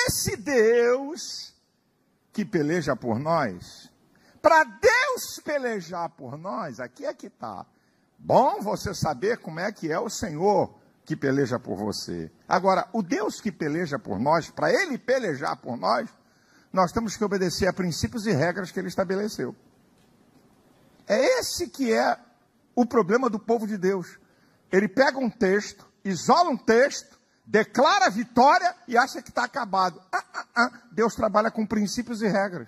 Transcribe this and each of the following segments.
esse Deus que peleja por nós, para Deus pelejar por nós, aqui é que está. Bom você saber como é que é o Senhor que peleja por você. Agora, o Deus que peleja por nós, para Ele pelejar por nós, nós temos que obedecer a princípios e regras que Ele estabeleceu. É esse que é o problema do povo de Deus. Ele pega um texto, isola um texto, declara a vitória e acha que está acabado. Deus trabalha com princípios e regras.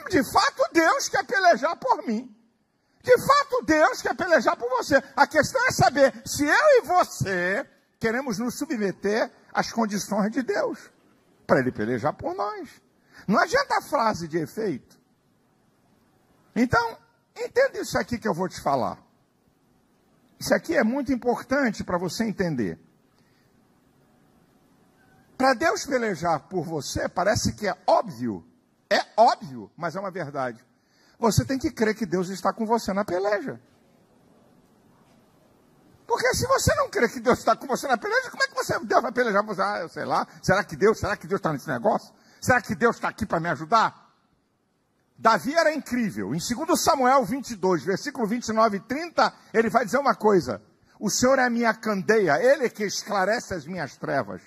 De fato, Deus quer pelejar por mim. De fato, Deus quer pelejar por você. A questão é saber se eu e você queremos nos submeter às condições de Deus, para Ele pelejar por nós. Não adianta a frase de efeito. Então, entenda isso aqui que eu vou te falar. Isso aqui é muito importante para você entender. Para Deus pelejar por você, parece que é óbvio, mas é uma verdade. Você tem que crer que Deus está com você na peleja. Porque se você não crê que Deus está com você na peleja, como é que Deus vai pelejar por você? Eu sei lá, será que Deus está nesse negócio? Será que Deus está aqui para me ajudar? Davi era incrível. Em 2 Samuel 22, versículo 29 e 30, ele vai dizer uma coisa. O Senhor é a minha candeia, Ele que esclarece as minhas trevas.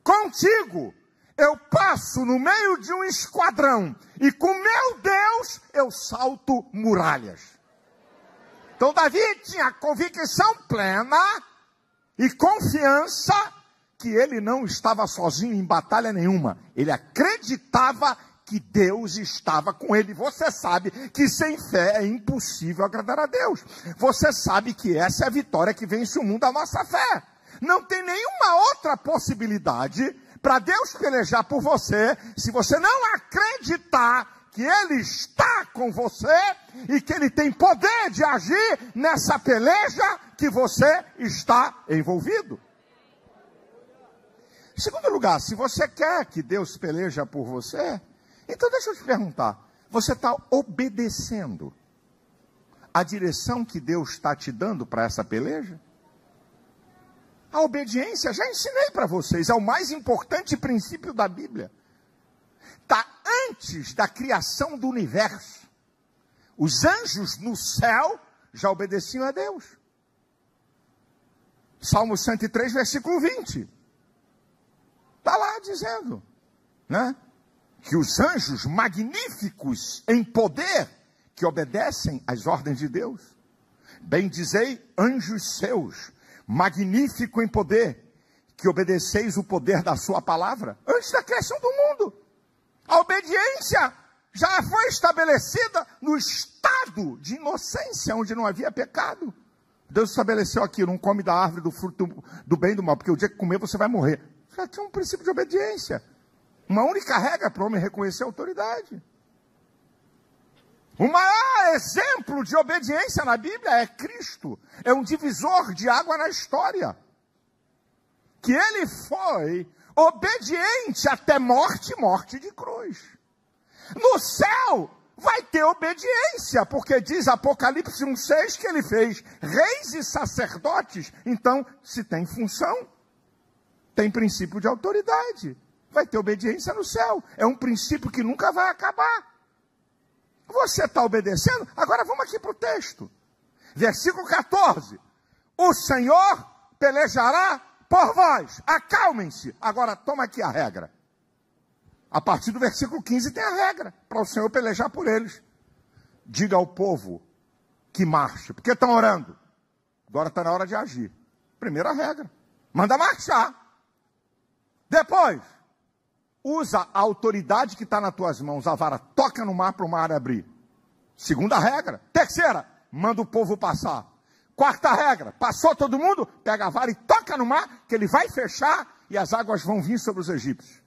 Contigo eu passo no meio de um esquadrão e com meu Deus eu salto muralhas. Então Davi tinha convicção plena e confiança que ele não estava sozinho em batalha nenhuma. Ele acreditava que Deus estava com ele. Você sabe que sem fé é impossível agradar a Deus. Você sabe que essa é a vitória que vence o mundo, a nossa fé. Não tem nenhuma outra possibilidade para Deus pelejar por você, se você não acreditar que Ele está com você e que Ele tem poder de agir nessa peleja que você está envolvido. Em segundo lugar, se você quer que Deus peleja por você, então deixa eu te perguntar, você está obedecendo a direção que Deus está te dando para essa peleja? A obediência, já ensinei para vocês, é o mais importante princípio da Bíblia. Está antes da criação do universo. Os anjos no céu já obedeciam a Deus. Salmo 103, versículo 20. Está lá dizendo, né? Que os anjos magníficos em poder, que obedecem às ordens de Deus. Bendizei anjos seus, magnífico em poder, que obedeceis o poder da sua palavra, antes da criação do mundo. A obediência já foi estabelecida no estado de inocência, onde não havia pecado. Deus estabeleceu aqui, não come da árvore do fruto do bem e do mal, porque o dia que comer você vai morrer. Já tinha um princípio de obediência. Uma única regra para o homem reconhecer a autoridade. O maior exemplo de obediência na Bíblia é Cristo. É um divisor de água na história. Que ele foi obediente até morte, morte de cruz. No céu vai ter obediência, porque diz Apocalipse 1,6 que ele fez reis e sacerdotes. Então, se tem função, tem princípio de autoridade. Vai ter obediência no céu. É um princípio que nunca vai acabar. Você está obedecendo? Agora vamos aqui para o texto. Versículo 14. O Senhor pelejará por vós. Acalmem-se. Agora toma aqui a regra. A partir do versículo 15 tem a regra. Para o Senhor pelejar por eles. Diga ao povo que marche. Porque estão orando. Agora está na hora de agir. Primeira regra. Manda marchar. Depois. Usa a autoridade que está nas tuas mãos, a vara, toca no mar para o mar abrir. Segunda regra. Terceira, manda o povo passar. Quarta regra, passou todo mundo, pega a vara e toca no mar, que ele vai fechar e as águas vão vir sobre os egípcios.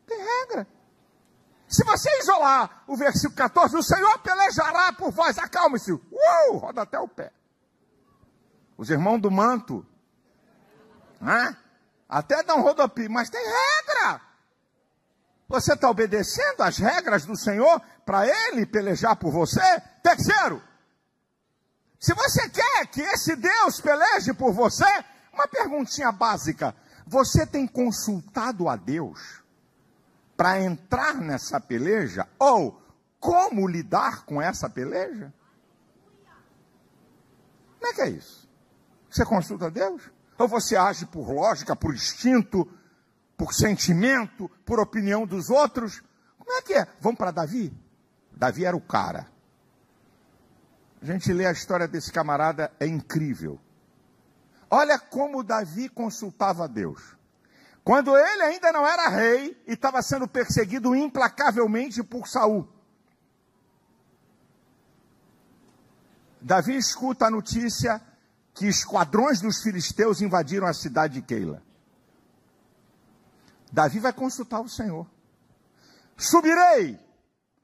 Tem regra. Se você isolar o versículo 14, o Senhor pelejará por vós, acalme-se. Roda até o pé. Os irmãos do manto, né? Até dão rodopio, mas tem regra. Você está obedecendo às regras do Senhor para Ele pelejar por você? Terceiro, se você quer que esse Deus peleje por você, uma perguntinha básica. você tem consultado a Deus para entrar nessa peleja? Ou como lidar com essa peleja? Como é que é isso? Você consulta a Deus? Ou você age por lógica, por instinto, por sentimento, por opinião dos outros? Como é que é? Vamos para Davi? Davi era o cara. A gente lê a história desse camarada, é incrível. Olha como Davi consultava a Deus. Quando ele ainda não era rei e estava sendo perseguido implacavelmente por Saul. Davi escuta a notícia que esquadrões dos filisteus invadiram a cidade de Keila. Davi vai consultar o Senhor. Subirei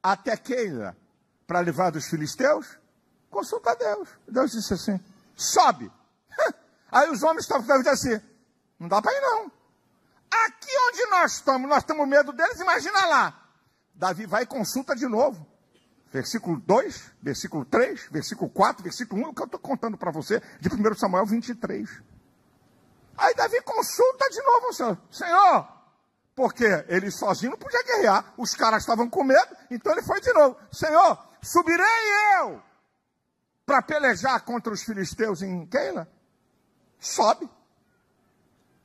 até Keila para livrar dos filisteus? Consulta a Deus. Deus disse assim, sobe. Aí os homens estavam dizendo assim, não dá para ir não. Aqui onde nós temos medo deles, imagina lá. Davi vai e consulta de novo. Versículo 2, versículo 3, versículo 4, versículo 1, o que eu estou contando para você, de 1 Samuel 23. Aí Davi consulta de novo o Senhor. Senhor, porque ele sozinho não podia guerrear, os caras estavam com medo, então ele foi de novo. Senhor, subirei eu para pelejar contra os filisteus em Keila? Sobe.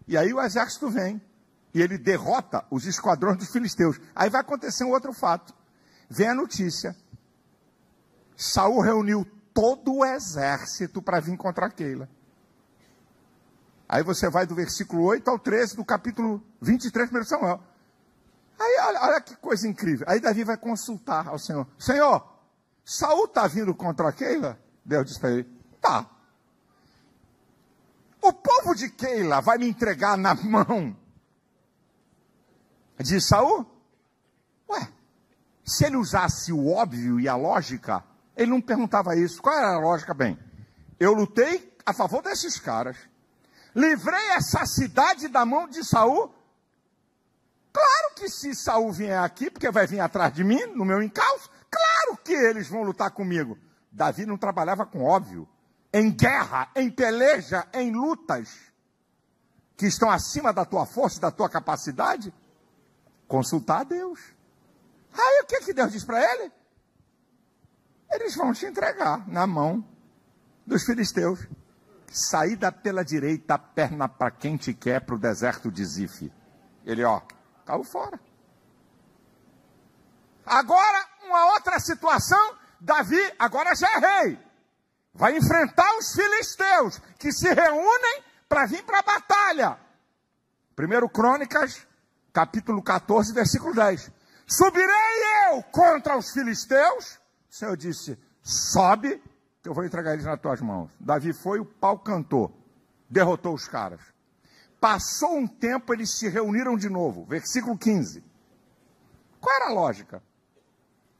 E aí o exército vem, e ele derrota os esquadrões dos filisteus. Aí vai acontecer um outro fato. Vem a notícia. Saul reuniu todo o exército para vir contra Keila. Aí você vai do versículo 8 ao 13 do capítulo 23 de Samuel. Aí olha que coisa incrível. Aí Davi vai consultar ao Senhor. Senhor, Saul está vindo contra Keila? Deus disse para ele, tá. O povo de Keila vai me entregar na mão de Saul? Ué, se ele usasse o óbvio e a lógica, ele não perguntava isso. Qual era a lógica? Bem, eu lutei a favor desses caras, livrei essa cidade da mão de Saul. Claro que se Saul vier aqui, porque vai vir atrás de mim, no meu encalço, claro que eles vão lutar comigo. Davi não trabalhava com óbvio. Em guerra, em peleja, em lutas que estão acima da tua força, da tua capacidade, consultar a Deus. Aí o que Deus diz para ele? Eles vão te entregar na mão dos filisteus. Saída pela direita, perna para quem te quer, para o deserto de Zif. Ele, caiu fora. Agora, uma outra situação, Davi agora já é rei. Vai enfrentar os filisteus, que se reúnem para vir para a batalha. 1 Crônicas, capítulo 14, versículo 10. Subirei eu contra os filisteus? O Senhor disse, sobe, que eu vou entregar eles nas tuas mãos. Davi foi, o pau cantou, derrotou os caras. Passou um tempo, eles se reuniram de novo. Versículo 15. Qual era a lógica?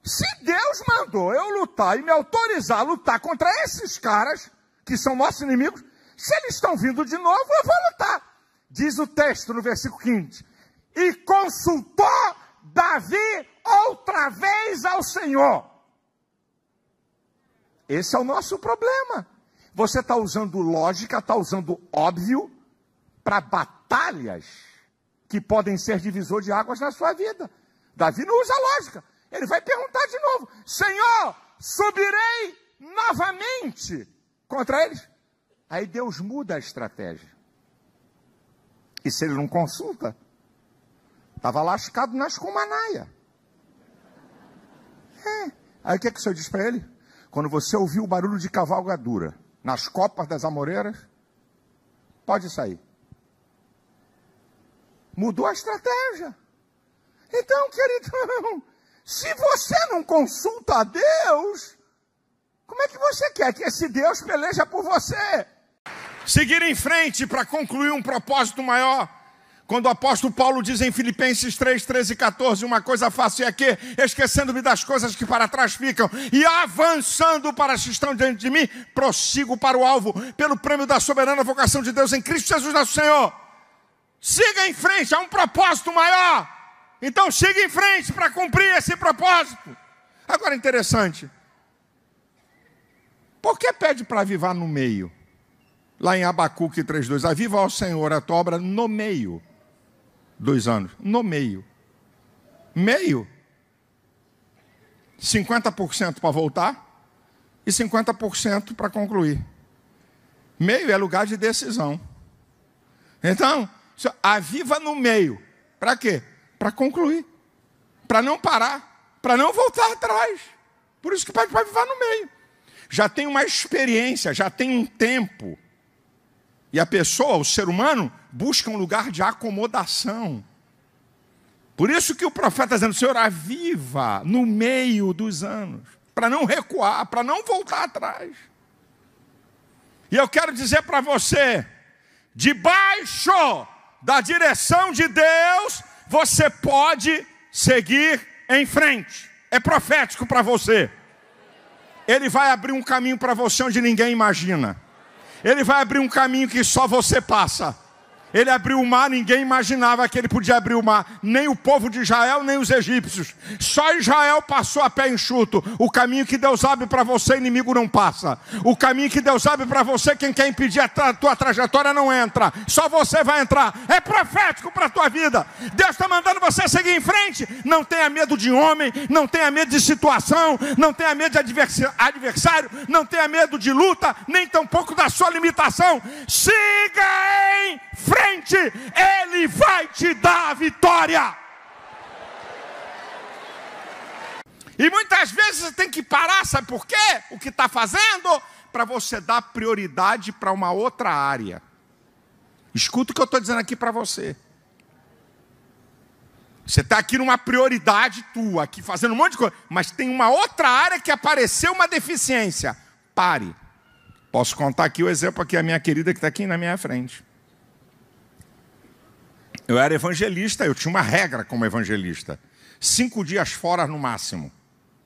Se Deus mandou eu lutar e me autorizar a lutar contra esses caras, que são nossos inimigos, se eles estão vindo de novo, eu vou lutar. Diz o texto no versículo 15. E consultou Davi outra vez ao Senhor. Esse é o nosso problema. Você está usando lógica, está usando óbvio para batalhas que podem ser divisor de águas na sua vida. Davi não usa lógica. Ele vai perguntar de novo, Senhor, subirei novamente contra eles? Aí Deus muda a estratégia. E se ele não consulta, estava lascado nas Cumanaia. Aí o que o Senhor diz para ele? Quando você ouvir o barulho de cavalgadura nas copas das amoreiras, pode sair. Mudou a estratégia. Então, queridão, se você não consulta a Deus, como é que você quer que esse Deus peleja por você? Seguir em frente para concluir um propósito maior. Quando o apóstolo Paulo diz em Filipenses 3, 13 e 14, uma coisa faço é que, esquecendo-me das coisas que para trás ficam e avançando para as que estão diante de mim, prossigo para o alvo, pelo prêmio da soberana vocação de Deus em Cristo Jesus nosso Senhor. Siga em frente, há um propósito maior. Então siga em frente para cumprir esse propósito. Agora interessante. Por que pede para avivar no meio? lá em Abacuque 3:2, aviva ao Senhor a tua obra no meio dos anos. No meio. Meio. 50% para voltar e 50% para concluir. Meio é lugar de decisão. Então, aviva no meio. Para quê? Para concluir. Para não parar. Para não voltar atrás. Por isso que pode avivar no meio. Já tem uma experiência, já tem um tempo. E a pessoa, o ser humano, busca um lugar de acomodação. Por isso que o profeta está dizendo, Senhor, aviva no meio dos anos. Para não recuar, para não voltar atrás. E eu quero dizer para você, debaixo da direção de Deus, você pode seguir em frente. É profético para você. Ele vai abrir um caminho para você onde ninguém imagina. Ele vai abrir um caminho que só você passa. Ele abriu o mar, ninguém imaginava que ele podia abrir o mar. Nem o povo de Israel, nem os egípcios. Só Israel passou a pé enxuto. O caminho que Deus abre para você, inimigo não passa. O caminho que Deus abre para você, quem quer impedir a tua trajetória não entra. Só você vai entrar. É profético para a tua vida. Deus está mandando você seguir em frente. Não tenha medo de homem, não tenha medo de situação, não tenha medo de adversário, não tenha medo de luta, nem tampouco da sua limitação. Siga em frente. Ele vai te dar a vitória. E muitas vezes você tem que parar, sabe por quê? O que está fazendo? Para você dar prioridade para uma outra área. Escuta o que eu estou dizendo aqui para você. Você está aqui numa prioridade tua, aqui fazendo um monte de coisa, mas tem uma outra área que apareceu uma deficiência. Pare. Posso contar aqui o exemplo aqui, a minha querida que está aqui na minha frente. Eu era evangelista, eu tinha uma regra como evangelista. 5 dias fora no máximo.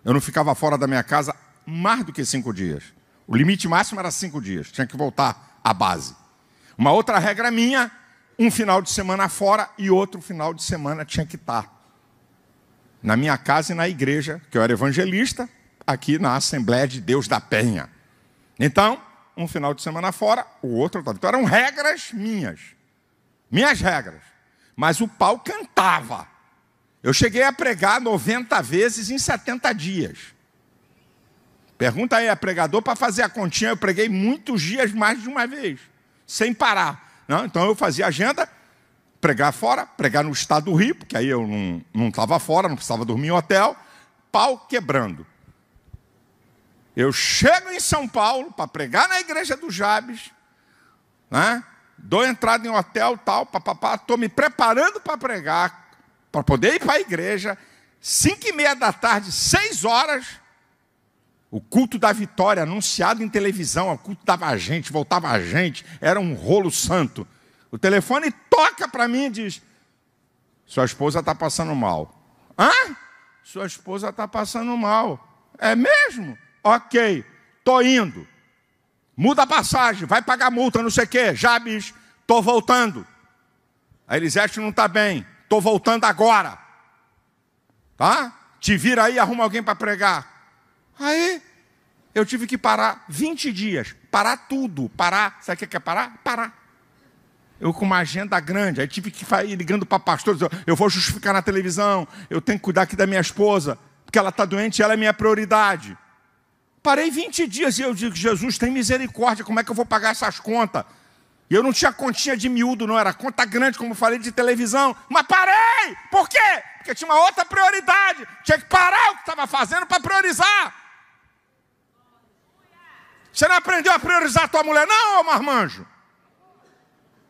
Eu não ficava fora da minha casa mais do que 5 dias. O limite máximo era 5 dias. Tinha que voltar à base. Uma outra regra minha, um final de semana fora e outro final de semana tinha que estar na minha casa e na igreja, que eu era evangelista, aqui na Assembleia de Deus da Penha. Então, um final de semana fora, o outro... Então eram regras minhas. Minhas regras. Mas o pau cantava. Eu cheguei a pregar 90 vezes em 70 dias. Pergunta aí a pregador para fazer a continha. Eu preguei muitos dias mais de uma vez, sem parar. Não? Então eu fazia agenda, pregar fora, pregar no estado do Rio, porque aí eu não estava fora, não precisava dormir em hotel. Pau quebrando. Eu chego em São Paulo para pregar na igreja do Jabes, né? Dou entrada em hotel, tal, papapá, estou me preparando para pregar, para poder ir para a igreja, 5:30 da tarde, 6 horas, o culto da vitória, anunciado em televisão, o culto dava gente, voltava gente, era um rolo santo. O telefone toca para mim e diz, sua esposa está passando mal. Hã? Sua esposa está passando mal. É mesmo? Ok, estou indo. Muda a passagem, vai pagar multa, não sei o quê. Jabes, estou voltando. A Elisete não está bem, estou voltando agora. Tá? Te vira aí, arruma alguém para pregar. Aí, eu tive que parar 20 dias. Parar tudo, parar. Sabe o que é parar? Parar. Eu com uma agenda grande, aí tive que ir ligando para pastores. Eu vou justificar na televisão, eu tenho que cuidar aqui da minha esposa, porque ela está doente e ela é minha prioridade. Parei 20 dias e eu digo, Jesus, tem misericórdia, como é que eu vou pagar essas contas? E eu não tinha continha de miúdo, não, era conta grande, como eu falei, de televisão. Mas parei! Por quê? Porque tinha uma outra prioridade. Tinha que parar o que estava fazendo para priorizar. Você não aprendeu a priorizar a tua mulher, não, ô marmanjo?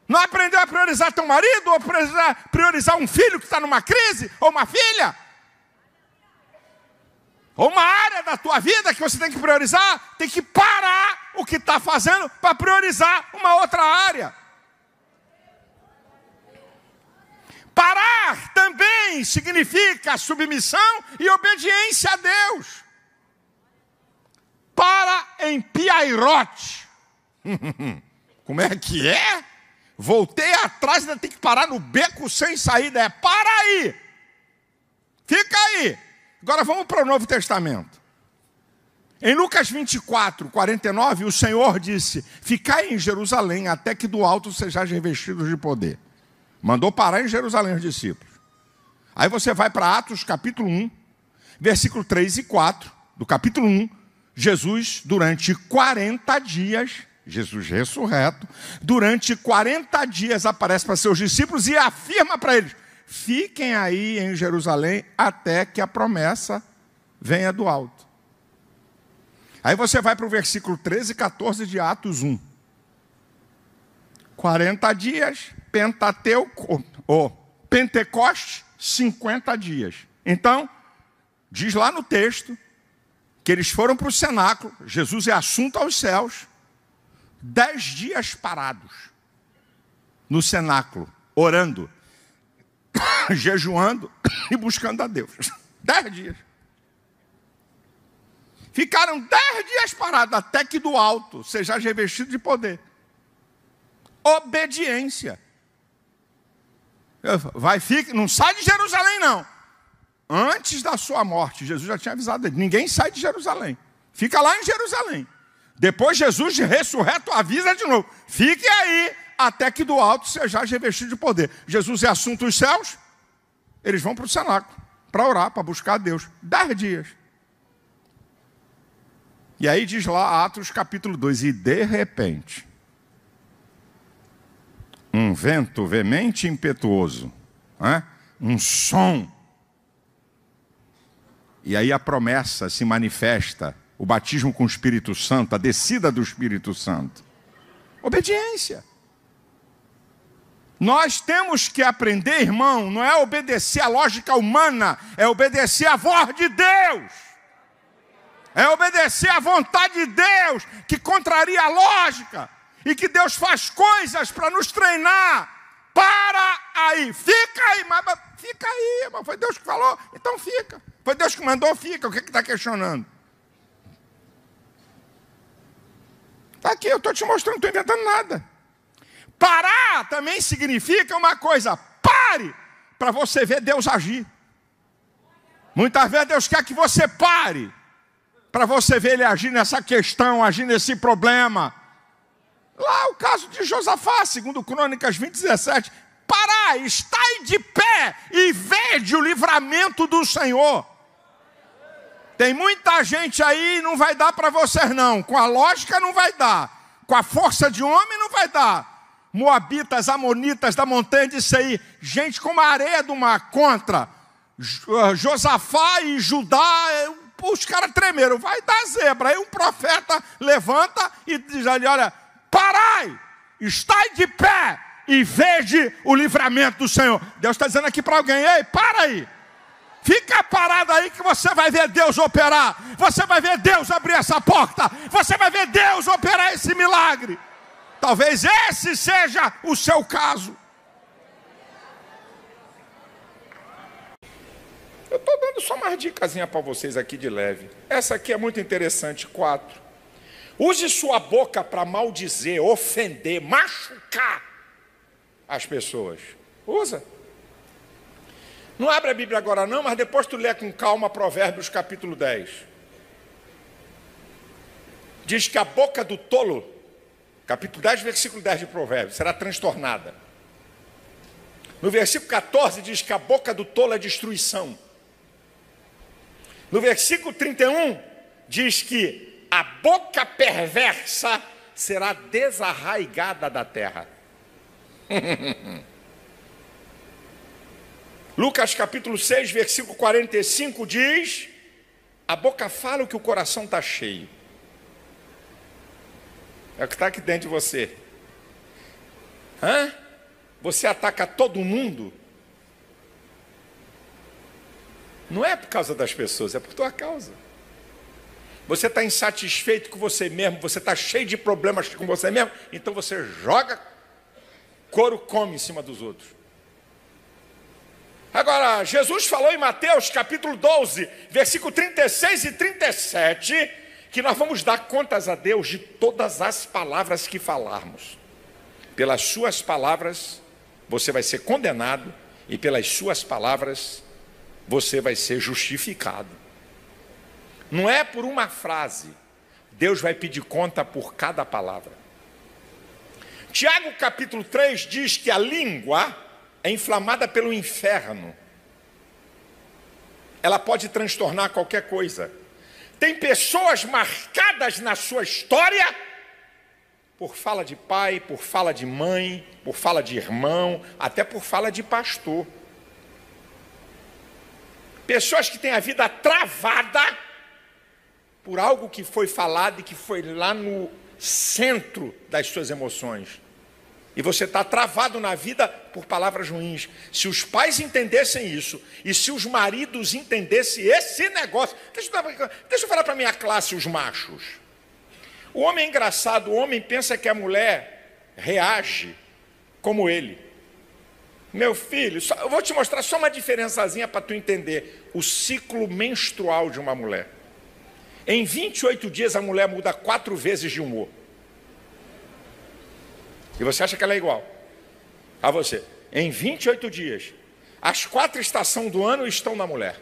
Não aprendeu a priorizar teu marido? Ou priorizar um filho que está numa crise? Ou uma filha? Ou uma área da tua vida que você tem que priorizar, tem que parar o que está fazendo para priorizar uma outra área. Parar também significa submissão e obediência a Deus. Para em Piairote. Como é que é? Voltei atrás, ainda tem que parar no beco sem saída. É, para aí. Fica aí. Agora vamos para o Novo Testamento. Em Lucas 24, 49, o Senhor disse: ficai em Jerusalém até que do alto sejais revestidos de poder. Mandou parar em Jerusalém os discípulos. Aí você vai para Atos capítulo 1, versículo 3 e 4, do capítulo 1, Jesus durante 40 dias, Jesus ressurreto, durante 40 dias aparece para seus discípulos e afirma para eles: fiquem aí em Jerusalém até que a promessa venha do alto. Aí você vai para o versículo 13 e 14 de Atos 1. 40 dias, Pentateuco, ou Pentecoste, 50 dias. Então, diz lá no texto que eles foram para o cenáculo, Jesus é assunto aos céus, 10 dias parados no cenáculo, orando, jejuando e buscando a Deus. 10 dias. Ficaram 10 dias parados, até que do alto seja revestido de poder. Obediência. Não sai de Jerusalém, não. Antes da sua morte, Jesus já tinha avisado ele: ninguém sai de Jerusalém. Fica lá em Jerusalém. Depois Jesus, de ressurreto, avisa de novo: fique aí, até que do alto seja revestido de poder. Jesus é assunto dos céus, eles vão para o cenáculo, para orar, para buscar a Deus. 10 dias. E aí diz lá, Atos capítulo 2, e de repente, um vento veemente e impetuoso, um som, e aí a promessa se manifesta, o batismo com o Espírito Santo, a descida do Espírito Santo. Obediência. Nós temos que aprender, irmão, não é obedecer à lógica humana, é obedecer à voz de Deus. É obedecer à vontade de Deus, que contraria a lógica, e que Deus faz coisas para nos treinar. Para aí, fica aí, mas fica aí, mas foi Deus que falou, então fica. Foi Deus que mandou, fica. O que está questionando? Está aqui, eu estou te mostrando, não estou inventando nada. Parar também significa uma coisa: pare, para você ver Deus agir. Muitas vezes Deus quer que você pare, para você ver Ele agir nessa questão, agir nesse problema. Lá o caso de Josafá, segundo Crônicas 20, 17. Parai, estai de pé e vede o livramento do Senhor. Tem muita gente aí, não vai dar para vocês não. Com a lógica não vai dar. Com a força de homem não vai dar. Moabitas, amonitas da montanha de Seir. Gente como a areia do mar contra Josafá e Judá. Os caras tremeram. Vai dar zebra. Aí um profeta levanta e diz ali: olha, parai, estai de pé e vede o livramento do Senhor. Deus está dizendo aqui para alguém: ei, para aí. Fica parado aí que você vai ver Deus operar. Você vai ver Deus abrir essa porta. Você vai ver Deus operar esse milagre. Talvez esse seja o seu caso. Eu estou dando só mais dicasinha para vocês aqui de leve. Essa aqui é muito interessante, 4. Use sua boca para maldizer, ofender, machucar as pessoas. Usa. Não abre a Bíblia agora não, mas depois tu lê com calma Provérbios capítulo 10. Diz que a boca do tolo, capítulo 10, versículo 10 de Provérbios, será transtornada. No versículo 14 diz que a boca do tolo é destruição. No versículo 31 diz que a boca perversa será desarraigada da terra. Lucas capítulo 6, versículo 45 diz: a boca fala o que o coração está cheio. É o que está aqui dentro de você. Você ataca todo mundo? Não é por causa das pessoas, é por tua causa. Você está insatisfeito com você mesmo, você está cheio de problemas com você mesmo, então você joga couro, come em cima dos outros. Agora, Jesus falou em Mateus capítulo 12, versículo 36 e 37, que nós vamos dar contas a Deus de todas as palavras que falarmos. Pelas suas palavras você vai ser condenado e pelas suas palavras você vai ser justificado. Não é por uma frase. Deus vai pedir conta por cada palavra. Tiago capítulo 3 diz que a língua é inflamada pelo inferno. Ela pode transtornar qualquer coisa. Tem pessoas marcadas na sua história por fala de pai, por fala de mãe, por fala de irmão, até por fala de pastor. Pessoas que têm a vida travada por algo que foi falado e que foi lá no centro das suas emoções. E você está travado na vida por palavras ruins. Se os pais entendessem isso, e se os maridos entendessem esse negócio... Deixa eu falar para a minha classe, os machos. O homem é engraçado, o homem pensa que a mulher reage como ele. Meu filho, eu vou te mostrar só uma diferençazinha para tu entender o ciclo menstrual de uma mulher. Em 28 dias a mulher muda 4 vezes de humor. E você acha que ela é igual a você? Em 28 dias, as 4 estações do ano estão na mulher.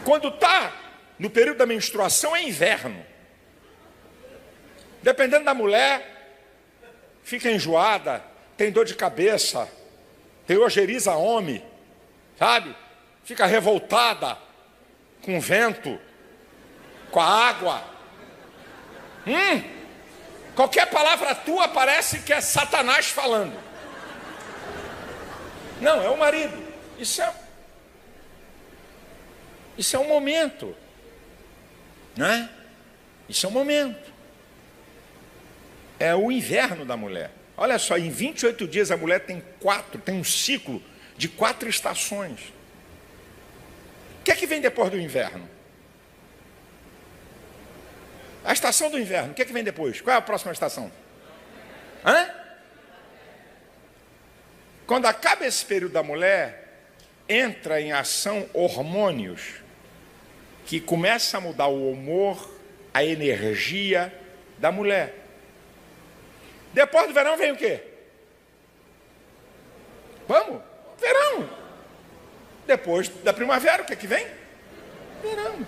Quando está no período da menstruação, é inverno. Dependendo da mulher, fica enjoada, tem dor de cabeça, tem ojeriza homem, sabe? Fica revoltada com o vento, com a água. Qualquer palavra tua parece que é Satanás falando. Não, é o marido. Isso é um momento. Não é? Isso é um momento. É o inverno da mulher. Olha só, em 28 dias a mulher tem um ciclo de 4 estações. O que é que vem depois do inverno? A estação do inverno, o que é que vem depois? Qual é a próxima estação? Quando acaba esse período da mulher, entra em ação hormônios que começam a mudar o humor, a energia da mulher. Depois do verão vem o quê? Vamos? Verão. Depois da primavera, o que é que vem? Verão.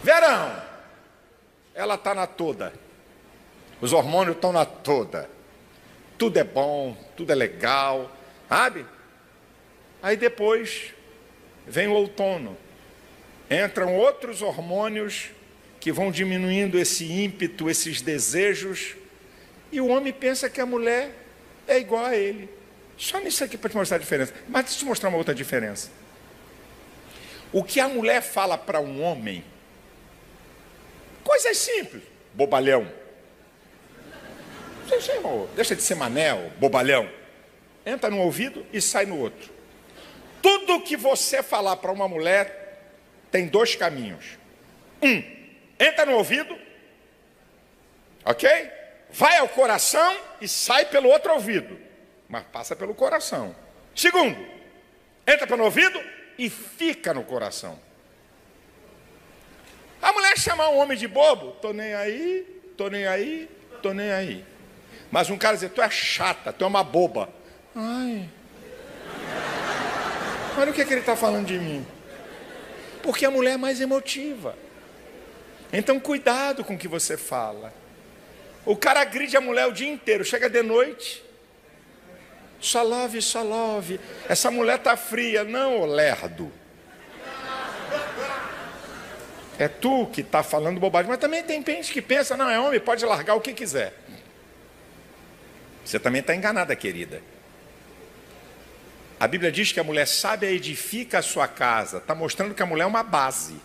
Verão. Ela está na toda. Os hormônios estão na toda. Tudo é bom, tudo é legal, sabe? Aí depois vem o outono. Entram outros hormônios que vão diminuindo esse ímpeto, esses desejos. E o homem pensa que a mulher é igual a ele. Só nisso aqui para te mostrar a diferença. Mas deixa eu te mostrar uma outra diferença. O que a mulher fala para um homem, coisas simples, bobalhão. Deixa de ser manel, bobalhão. Entra num ouvido e sai no outro. Tudo que você falar para uma mulher tem 2 caminhos. Entra no ouvido, ok? Vai ao coração e sai pelo outro ouvido, mas passa pelo coração. Segundo, entra pelo ouvido e fica no coração. A mulher chamar um homem de bobo, tô nem aí, tô nem aí, tô nem aí. Mas um cara dizer, tu é chata, tu é uma boba. Ai. Olha o que ele está falando de mim. Porque a mulher é mais emotiva. Então cuidado com o que você fala. O cara agride a mulher o dia inteiro, chega de noite. Só love, só love. Essa mulher está fria. Não, ô lerdo. É tu que está falando bobagem. Mas também tem gente que pensa, não, é homem, pode largar o que quiser. Você também está enganada, querida. A Bíblia diz que a mulher sábia edifica a sua casa. Está mostrando que a mulher é uma base.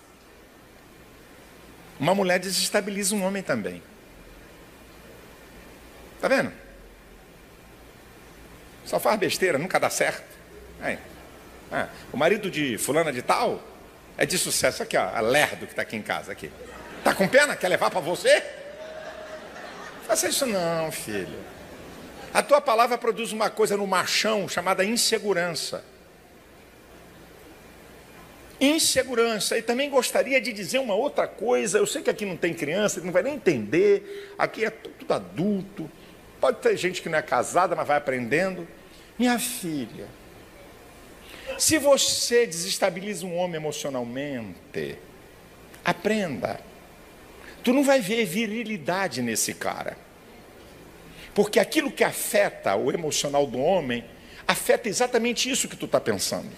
Uma mulher desestabiliza um homem também. Está vendo? Só faz besteira, nunca dá certo. O marido de fulana de tal é de sucesso. Aqui, ó, a lerdo que está aqui em casa. Aqui. Tá com pena? Quer levar para você? Faça isso não, filho. A tua palavra produz uma coisa no machão chamada insegurança. Insegurança. E também gostaria de dizer uma outra coisa. Eu sei que aqui não tem criança, não vai nem entender. Aqui é tudo adulto. Pode ter gente que não é casada, mas vai aprendendo. Minha filha, Se você desestabiliza um homem emocionalmente, aprenda. Tu não vai ver virilidade nesse cara. Porque aquilo que afeta o emocional do homem, afeta exatamente isso que tu está pensando.